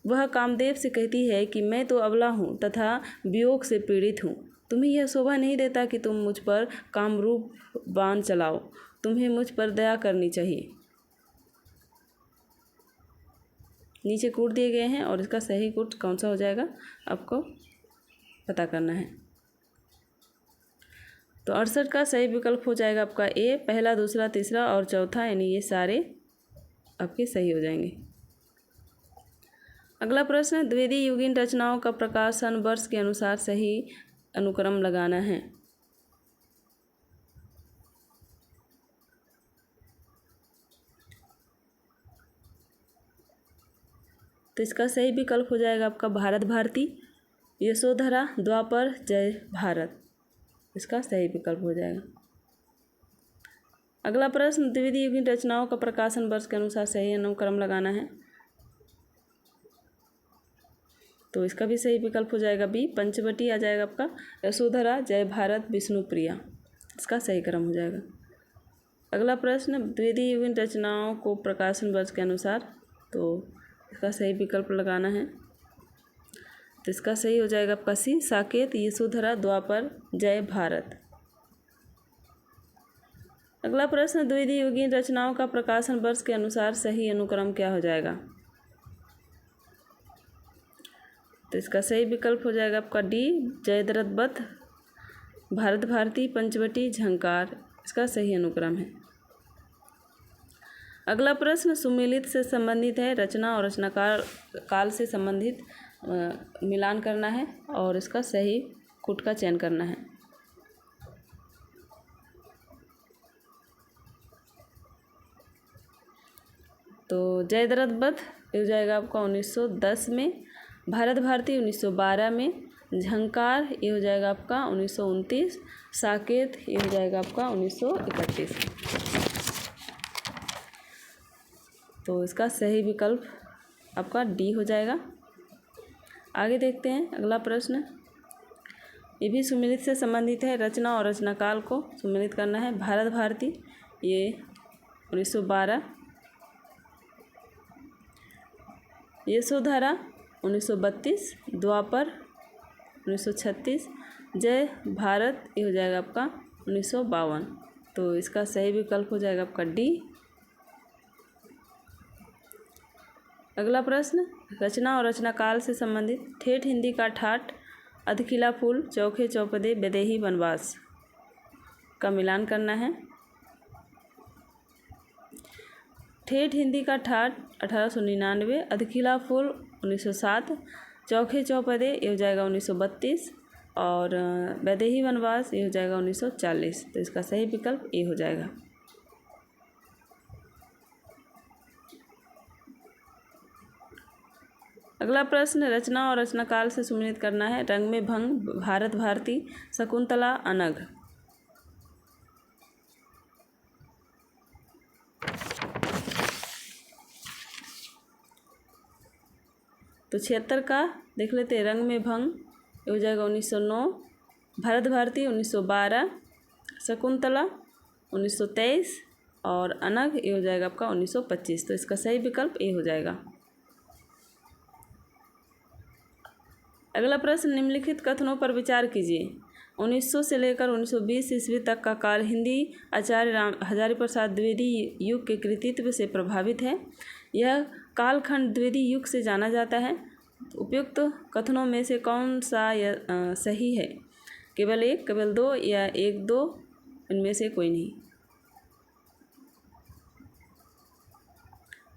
वह कामदेव से कहती है कि मैं तो अबला हूँ तथा वियोग से पीड़ित हूँ। तुम्हें यह शोभा नहीं देता कि तुम मुझ पर कामरूप बाण चलाओ। तुम्हें मुझ पर दया करनी चाहिए। नीचे कूट दिए गए हैं और इसका सही कूट कौन सा हो जाएगा आपको पता करना है। तो 68 का सही विकल्प हो जाएगा आपका ए, पहला, दूसरा, तीसरा और चौथा, यानी ये सारे आपके सही हो जाएंगे। अगला प्रश्न, द्विवेदी युगीन रचनाओं का प्रकाशन वर्ष के अनुसार सही अनुक्रम लगाना है। तो इसका सही विकल्प हो जाएगा आपका भारत भारती, यशोधरा, द्वापर, जय भारत। इसका सही विकल्प हो जाएगा। अगला प्रश्न, द्विवेदी युगीन रचनाओं का प्रकाशन वर्ष के अनुसार सही अनुक्रम लगाना है। तो इसका भी सही विकल्प हो जाएगा बी, पंचवटी आ जाएगा आपका, यशोधरा, जय भारत, विष्णुप्रिया। इसका सही क्रम हो जाएगा। अगला प्रश्न, द्विवेदी युगीन रचनाओं को प्रकाशन वर्ष के अनुसार, तो इसका सही विकल्प लगाना है। तो इसका सही हो जाएगा आपका सी, साकेत, यशोधरा, द्वापर, जय भारत। अगला प्रश्न, द्विवेदी युगीन रचनाओं का प्रकाशन वर्ष के अनुसार सही अनुक्रम क्या हो जाएगा। तो इसका सही विकल्प हो जाएगा आपका डी, जयद्रथ वध, भारत भारती, पंचवटी, झंकार। इसका सही अनुक्रम है। अगला प्रश्न सुमेलित से संबंधित है, रचना और रचनाकार काल से संबंधित मिलान करना है और इसका सही कुट का चयन करना है। तो जयद्रथ वध हो जाएगा आपका 1910 में, भारत भारती 1912 में, झंकार ये हो जाएगा आपका 1929, साकेत ये हो जाएगा आपका 1931। तो इसका सही विकल्प आपका डी हो जाएगा। आगे देखते हैं अगला प्रश्न, ये भी सुमेलित से संबंधित है, रचना और रचनाकाल को सुमेलित करना है। भारत भारती ये 1912, यशोधरा 1932, द्वापर 1936, जय भारत ये हो जाएगा आपका 1952। तो इसका सही विकल्प हो जाएगा आपका डी। अगला प्रश्न, रचना और रचनाकाल से संबंधित, ठेठ हिंदी का ठाठ, अधखिला फूल, चौखे चौपदे, वैदेही वनवास का मिलान करना है। ठेठ हिंदी का ठाठ 1899, अधखिला फूल 1907, चौखे चौपदे ये हो जाएगा 1932 और वैदेही वनवास ये हो जाएगा 1940। तो इसका सही विकल्प ए हो जाएगा। अगला प्रश्न, रचना और रचनाकाल से सुमेलित करना है, रंग में भंग, भारत भारती, शकुंतला, अनघ। तो 76 का देख लेते हैं, रंग में भंग ये हो जाएगा 1909, भारत भारती 1912, शकुंतला 1923 और अनघ ये हो जाएगा आपका 1925। तो इसका सही विकल्प ए हो जाएगा। अगला प्रश्न, निम्नलिखित कथनों पर विचार कीजिए। 1900 से लेकर 1920 ईस्वी तक का काल हिंदी आचार्य हजारी प्रसाद द्विवेदी युग के कृतित्व से प्रभावित है। यह कालखंड द्विवेदी युग से जाना जाता है। उपयुक्त कथनों में से कौन सा सही है? केवल एक, केवल दो या एक दो इनमें से कोई नहीं।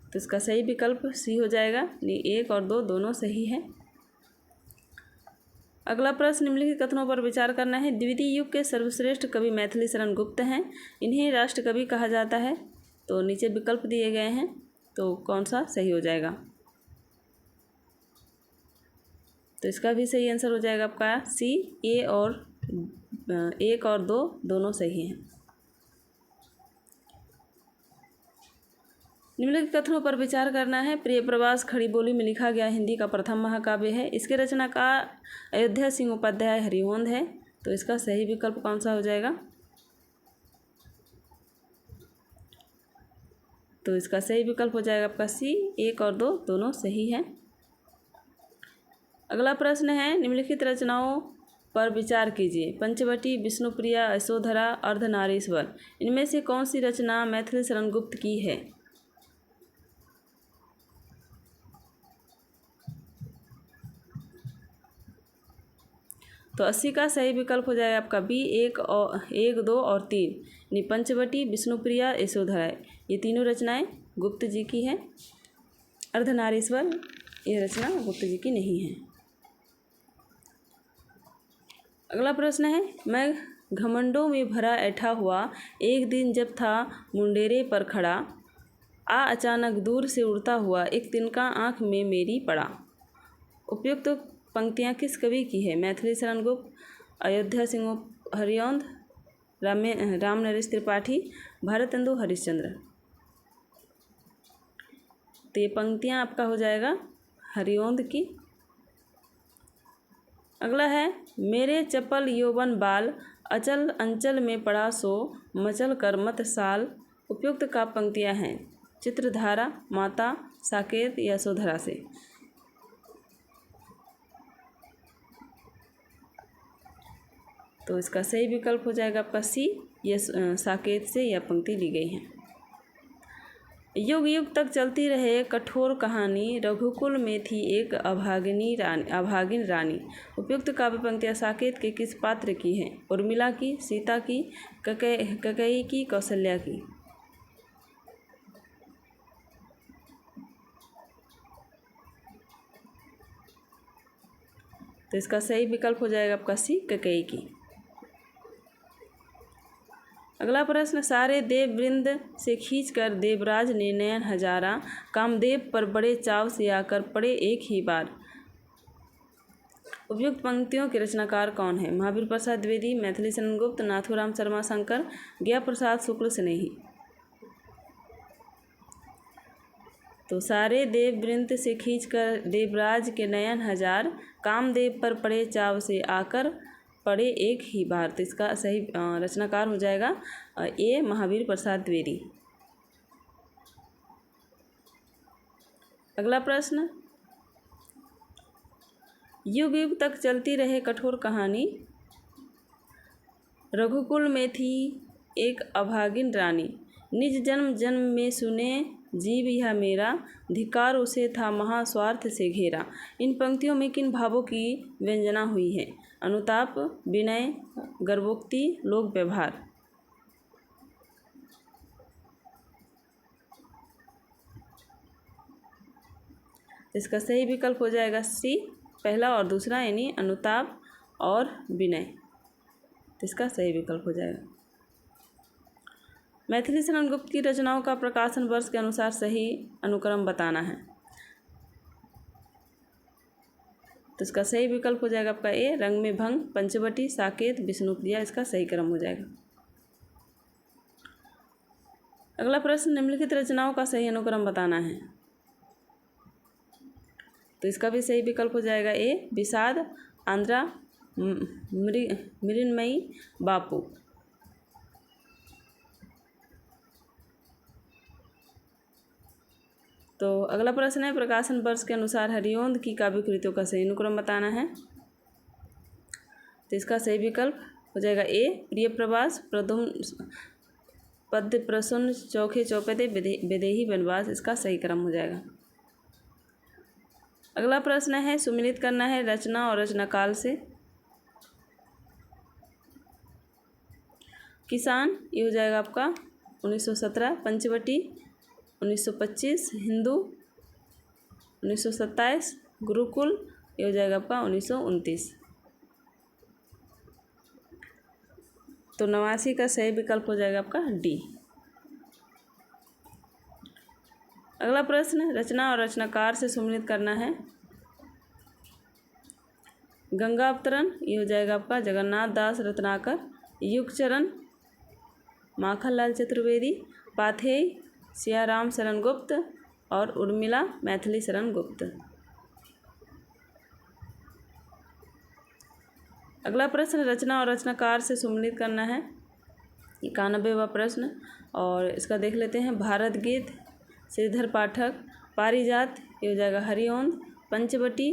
तो इसका सही विकल्प सी हो जाएगा, एक और दो दोनों सही है। अगला प्रश्न, निम्नलिखित कथनों पर विचार करना है। द्विवेदी युग के सर्वश्रेष्ठ कवि मैथिली शरण गुप्त हैं, इन्हें राष्ट्र कवि कहा जाता है। तो नीचे विकल्प दिए गए हैं, तो कौन सा सही हो जाएगा? तो इसका भी सही आंसर हो जाएगा आपका सी, एक और दो दोनों सही हैं। निम्नलिखित कथनों पर विचार करना है। प्रिय प्रवास खड़ी बोली में लिखा गया हिंदी का प्रथम महाकाव्य है। इसके रचनाकार अयोध्या सिंह उपाध्याय हरिवंश है। तो इसका सही विकल्प कौन सा हो जाएगा? तो इसका सही विकल्प हो जाएगा आपका सी, एक और दो दोनों सही है। अगला प्रश्न है, निम्नलिखित रचनाओं पर विचार कीजिए। पंचवटी, विष्णुप्रिया, यशोधरा, अर्धनारीश्वर, इनमें से कौन सी रचना मैथिली शरण गुप्त की है? तो 80 का सही विकल्प हो जाएगा आपका बी, एक, दो और तीन, यानी पंचवटी, विष्णुप्रिया, यशोधरा, ये तीनों रचनाएं गुप्त जी की हैं। अर्धनारीश्वर ये रचना गुप्त जी की नहीं है। अगला प्रश्न है, मैं घमंडों में भरा ऐठा हुआ एक दिन जब था मुंडेरे पर खड़ा, अचानक दूर से उड़ता हुआ एक तिनका आँख में मेरी पड़ा। उपयुक्त पंक्तियाँ किस कवि की है? मैथिली शरण गुप्त, अयोध्या सिंह हरिऔंध, राम नरेश त्रिपाठी, भारतेंदु हरिश्चंद्र। तो ये पंक्तियाँ आपका हो जाएगा हरिऔंध की। अगला है, मेरे चपल यौवन बाल अचल अंचल में पड़ा सो मचल कर मत साल। उपयुक्त का पंक्तियाँ हैं चित्रधारा, माता, साकेत, यशोधरा से। तो इसका सही विकल्प हो जाएगा आपका सी, ये साकेत से यह पंक्ति ली गई है। युग युग तक चलती रहे कठोर कहानी, रघुकुल में थी एक अभागिन रानी। उपयुक्त काव्य पंक्तियाँ साकेत के किस पात्र की हैं? उर्मिला की, सीता की, कैकेयी की, कौशल्या की। तो इसका सही विकल्प हो जाएगा आपका सी, कैकेयी की। अगला प्रश्न, सारे देव वृंद से खींचकर देवराज ने नयन हजारा, कामदेव पर बड़े चाव से आकर पड़े एक ही बार। उपयुक्त पंक्तियों के रचनाकार कौन है? महावीर प्रसाद द्विवेदी, मैथिली शरण गुप्त, नाथूराम शर्मा शंकर, गया प्रसाद शुक्ल स्नेही। तो सारे देव वृंद से खींचकर देवराज के नयन हजार, कामदेव पर पड़े चाव से आकर पढ़े एक ही बार। तो इसका सही रचनाकार हो जाएगा ए, महावीर प्रसाद द्विवेदी। अगला प्रश्न, युग युग तक चलती रहे कठोर कहानी, रघुकुल में थी एक अभागिन रानी, निज जन्म जन्म में सुने जीव यह मेरा, धिक्कार उसे था महास्वार्थ से घेरा। इन पंक्तियों में किन भावों की व्यंजना हुई है? अनुताप, विनय, गर्वोक्ति, लोक व्यवहार। इसका सही विकल्प हो जाएगा सी, पहला और दूसरा, यानी अनुताप और विनय। तो इसका सही विकल्प हो जाएगा। मैथिली शरण गुप्त की रचनाओं का प्रकाशन वर्ष के अनुसार सही अनुक्रम बताना है। तो इसका सही विकल्प हो जाएगा आपका ए, रंग में भंग, पंचवटी, साकेत, विष्णुप्रिया। इसका सही क्रम हो जाएगा। अगला प्रश्न, निम्नलिखित रचनाओं का सही अनुक्रम बताना है। तो इसका भी सही विकल्प हो जाएगा ए, विषाद, आंध्रा, मृन्मयी, बापू। तो अगला प्रश्न है, प्रकाशन वर्ष के अनुसार हरिऔंध की काव्य कृतियों का सही अनुक्रम बताना है। तो इसका सही विकल्प हो जाएगा ए, प्रिय प्रवास, प्रद्युम्न, पद्य प्रसून, चौखे चौपदे, विदेही वनवास। इसका सही क्रम हो जाएगा। अगला प्रश्न है, सुमिलित करना है रचना और रचनाकाल से। किसान, ये हो जाएगा आपका 1917, पंचवटी 1925, हिंदू 1927, गुरुकुल ये हो जाएगा आपका 1929। तो 89 का सही विकल्प हो जाएगा आपका डी। अगला प्रश्न, रचना और रचनाकार से सुमिलित करना है। गंगा अवतरण ये हो जाएगा आपका जगन्नाथ दास रत्नाकर, युगचरण माखनलाल चतुर्वेदी, पाथेय सियाराम शरण गुप्त और उर्मिला मैथिली शरण गुप्त। अगला प्रश्न, रचना और रचनाकार से सुमिलित करना है। 91वां प्रश्न, और इसका देख लेते हैं। भारत गीत श्रीधर पाठक, पारिजात ये हो जाएगा हरिऔंध, पंचवटी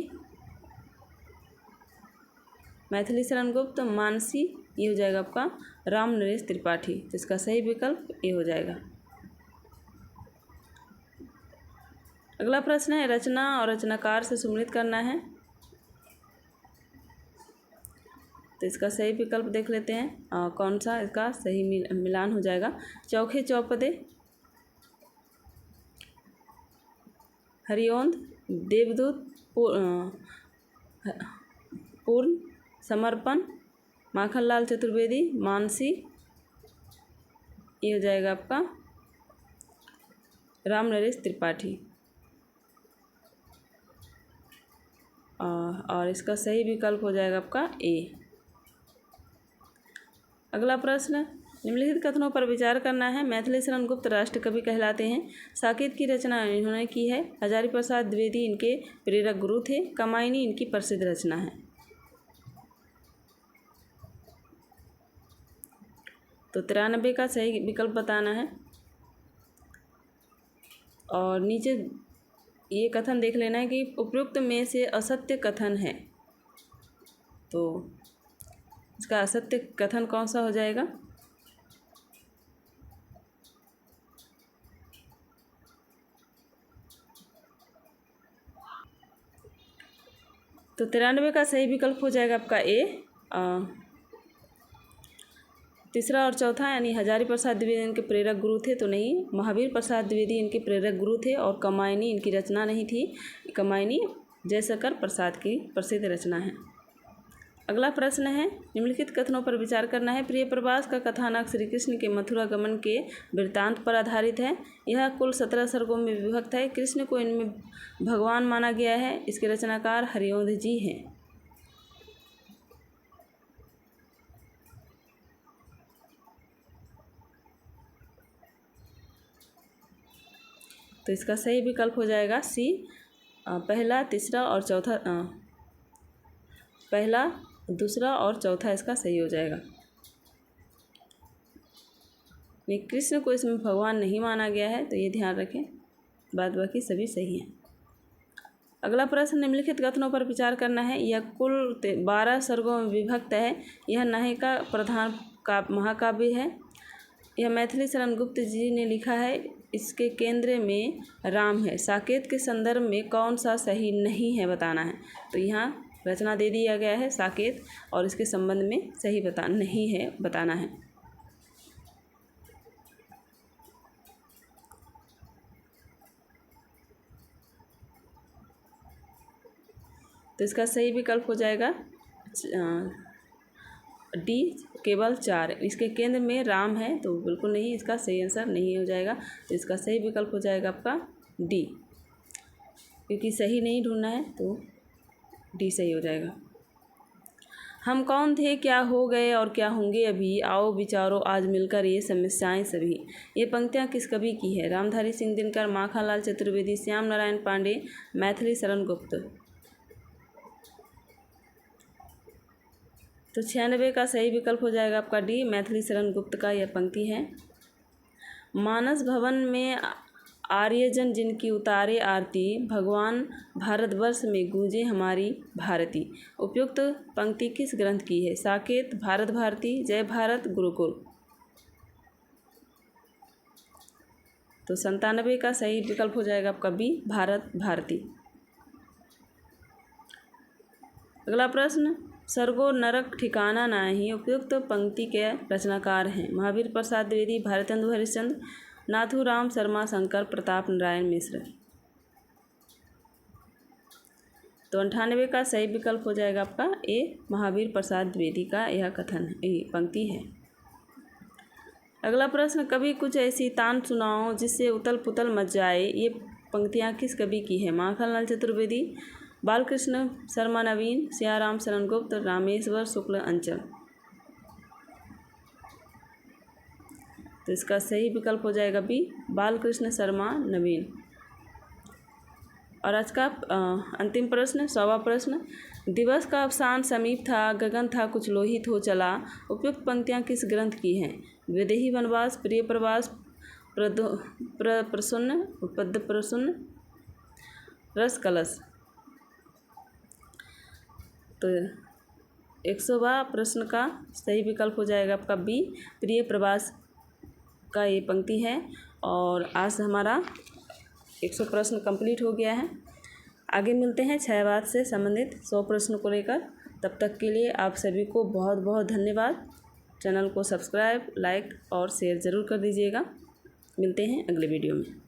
मैथिली शरण गुप्त, मानसी ये हो जाएगा आपका राम नरेश त्रिपाठी। तो इसका सही विकल्प ए हो जाएगा। अगला प्रश्न है, रचना और रचनाकार से सुमिलित करना है। तो इसका सही विकल्प देख लेते हैं कौन सा इसका सही मिलान हो जाएगा। चौखे चौपदे, हरिऔंध, देवदूत, पूर्ण, समर्पण, माखनलाल चतुर्वेदी, मानसी ये हो जाएगा आपका राम नरेश त्रिपाठी। और इसका सही विकल्प हो जाएगा आपका ए। अगला प्रश्न, निम्नलिखित कथनों पर विचार करना है। मैथिली शरण गुप्त राष्ट्र कवि कहलाते हैं। साकेत की रचना इन्होंने की है। हजारी प्रसाद द्विवेदी इनके प्रेरक गुरु थे। कामायनी इनकी प्रसिद्ध रचना है। तो 93 का सही विकल्प बताना है। और नीचे ये कथन देख लेना है कि उपयुक्त में से असत्य कथन है। तो इसका असत्य कथन कौन सा हो जाएगा? तो 93 का सही विकल्प हो जाएगा आपका ए। तीसरा और चौथा यानी हजारी प्रसाद द्विवेदी इनके प्रेरक गुरु थे, तो नहीं। महावीर प्रसाद द्विवेदी इनके प्रेरक गुरु थे और कामायनी इनकी रचना नहीं थी। कामायनी जयशंकर प्रसाद की प्रसिद्ध रचना है। अगला प्रश्न है, निम्नलिखित कथनों पर विचार करना है। प्रिय प्रवास का कथानक श्री कृष्ण के मथुरा गमन के वृत्तांत पर आधारित है। यह कुल 17 सर्गों में विभक्त है। कृष्ण को इनमें भगवान माना गया है। इसके रचनाकार हरिओंध जी हैं। तो इसका सही विकल्प हो जाएगा सी। पहला, तीसरा और चौथा, पहला, दूसरा और चौथा इसका सही हो जाएगा। नहीं, कृष्ण को इसमें भगवान नहीं माना गया है, तो ये ध्यान रखें। बाद बाकी सभी सही हैं। अगला प्रश्न, निम्नलिखित कथनों पर विचार करना है। यह कुल 12 सर्गों में विभक्त है। यह नायिका प्रधान महाकाव्य है। यह मैथिली शरण गुप्त जी ने लिखा है। इसके केंद्र में राम है। साकेत के संदर्भ में कौन सा सही नहीं है बताना है। तो यहाँ रचना दे दिया गया है साकेत, और इसके संबंध में सही नहीं है बताना है। तो इसका सही विकल्प हो जाएगा डी, केवल 4। इसके केंद्र में राम है, तो बिल्कुल नहीं, इसका सही आंसर नहीं हो जाएगा। तो इसका सही विकल्प हो जाएगा आपका डी, क्योंकि सही नहीं ढूंढना है, तो डी सही हो जाएगा। हम कौन थे, क्या हो गए और क्या होंगे अभी, आओ विचारो आज मिलकर ये समस्याएं सभी। ये पंक्तियां किस कवि की है? रामधारी सिंह दिनकर, माखनलाल चतुर्वेदी, श्याम नारायण पांडे, मैथिली शरण गुप्त। तो 96 का सही विकल्प हो जाएगा आपका डी, मैथिली शरण गुप्त का यह पंक्ति है। मानस भवन में आर्यजन जिनकी उतारे आरती, भगवान भारतवर्ष में गूंजे हमारी भारती। उपयुक्त पंक्ति किस ग्रंथ की है? साकेत, भारत भारती, जय भारत, गुरुकुल। तो 97 का सही विकल्प हो जाएगा आपका बी, भारत भारती। अगला प्रश्न, सर्गो नरक ठिकाना नाही उपयुक्त पंक्ति के रचनाकार हैं? महावीर प्रसाद द्विवेदी, भारतेंदु हरिश्चंद्र, नाथूराम शर्मा, शंकर प्रताप नारायण मिश्र। तो 98 का सही विकल्प हो जाएगा आपका ए, महावीर प्रसाद द्विवेदी का यह कथन पंक्ति है। अगला प्रश्न, कभी कुछ ऐसी तान सुनाओ जिससे उतल पुतल मच जाए। ये पंक्तियाँ किस कवि की है? माखनलाल चतुर्वेदी, बालकृष्ण शर्मा नवीन, सियाराम शरण गुप्त, रामेश्वर शुक्ल अंचल। तो इसका सही विकल्प हो जाएगा बी, बालकृष्ण शर्मा नवीन। और आज का अंतिम प्रश्न, 100वां प्रश्न, दिवस का अवसान समीप था, गगन था कुछ लोहित हो चला। उपयुक्त पंक्तियाँ किस ग्रंथ की हैं? विदेही वनवास, प्रिय प्रवास, प्रसून्न, पद्य प्रसून्न, रस कलश। तो 100वां प्रश्न का सही विकल्प हो जाएगा आपका बी, प्रिय प्रवास का ये पंक्ति है। और आज हमारा 100 प्रश्न कंप्लीट हो गया है। आगे मिलते हैं क्षयवाद से संबंधित 100 प्रश्न को लेकर। तब तक के लिए आप सभी को बहुत बहुत धन्यवाद। चैनल को सब्सक्राइब, लाइक और शेयर ज़रूर कर दीजिएगा। मिलते हैं अगले वीडियो में।